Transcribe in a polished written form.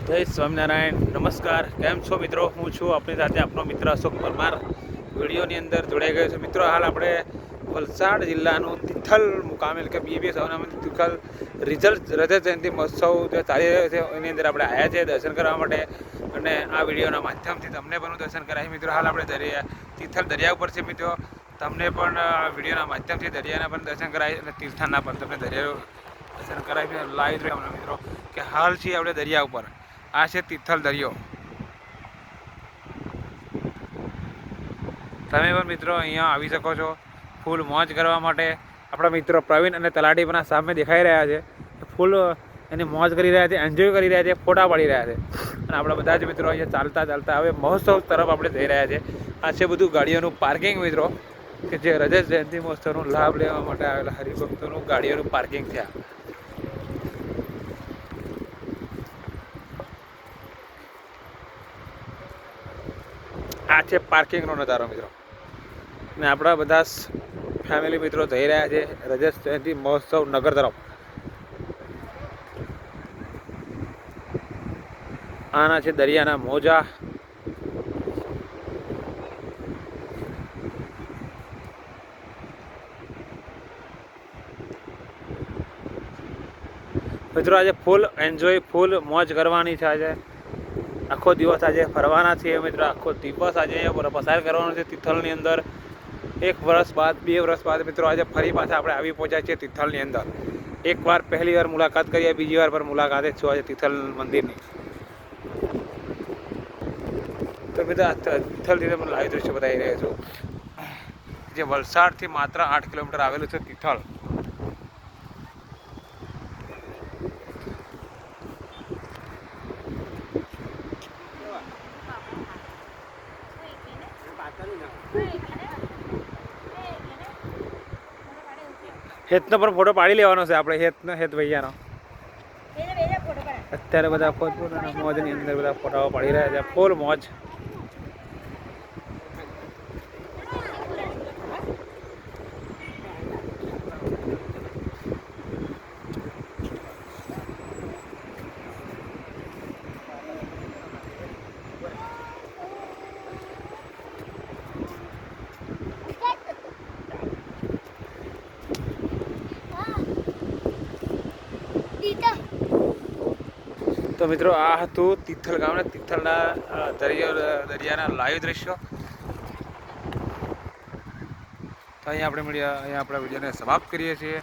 જય સ્વામિનારાયણ, નમસ્કાર. કેમ છો મિત્રો? હું છું આપણી સાથે આપણો મિત્ર અશોક પરમાર વિડીયોની અંદર જોડાઈ ગયો છે. મિત્રો, હાલ આપણે વલસાડ જિલ્લાનું તિથલ મુકામે એટલે કે બીબીએ સૌનામાં તિથલ રજત જયંતિ મહોત્સવ જે ચાલી રહ્યો છે એની અંદર આપણે આવ્યા છીએ દર્શન કરવા માટે, અને આ વિડીયોના માધ્યમથી તમને પણ દર્શન કરાવી. મિત્રો, હાલ આપણે તિથલ દરિયા ઉપર છે. મિત્રો, તમને પણ વિડીયોના માધ્યમથી દરિયાના પણ દર્શન કરાવી અને તીર્થાના પણ તમને દરિયા દર્શન કરાવી લાઈવ જોઈએ. મિત્રો, કે હાલ છીએ આપણે દરિયા ઉપર. આ છે તિથલ દરિયો. તમે પણ મિત્રો અહીંયા આવી શકો છો ફૂલ મોજ કરવા માટે. આપણા મિત્રો પ્રવીણ અને તલાટી પણ સામે દેખાઈ રહ્યા છે, ફૂલ એની મોજ કરી રહ્યા છે, એન્જોય કરી રહ્યા છે, ફોટા પાડી રહ્યા છે. અને આપણા બધા જ મિત્રો અહીંયા ચાલતા ચાલતા હવે મહોત્સવ તરફ આપણે જઈ રહ્યા છે. આ છે બધું ગાડીઓનું પાર્કિંગ મિત્રો, કે જે રજત જયંતિ મહોત્સવનો લાભ લેવા માટે આવેલા હરિભક્તોનું ગાડીઓનું પાર્કિંગ છે. આ છે પાર્કિંગનો નજારો મિત્રો. ને આપણા બધા ફેમિલી મિત્રો જઈ રહ્યા છે રજત જયંતિ મહોત્સવ નગર તરફ. આના છે દરિયાના મોજા. મિત્રો, આજે ફૂલ એન્જોય, ફૂલ મોજ કરવાની છે. આજે આખો દિવસ આજે ફરવાના છીએ મિત્રો. આખો દિવસ આજે પસાર કરવાનો છે તિથલની અંદર. 1 વર્ષ બાદ, 2 વર્ષ બાદ મિત્રો આજે ફરી પાછા આપણે આવી પહોંચ્યા છીએ તિથલની અંદર. એકવાર પહેલી વાર મુલાકાત કરીએ, બીજી વાર પર મુલાકાતે છું આજે તિથલ મંદિરની. તો મિત્રો, તિથલથી તમને લાઈવ દ્રશ્ય બતાવી રહ્યો છું, જે વલસાડથી માત્ર 8 કિલોમીટર આવેલું છે તિથલ. હેતનો પણ ફોટો પાડી લેવાનો છે આપણે, હેત ભૈયાનો. અત્યારે બધા પોતપોતાના મોજની અંદર બધા ફોટાઓ પાડી રહ્યા છે, ફૂલ મોજ. તો મિત્રો, આ હતું તિથલ ગામના તિથલના દરિયાના લાઈવ દ્રશ્યો. તો અહીંયા આપણે આપણા વિડીયોને સમાપ્ત કરીએ છીએ.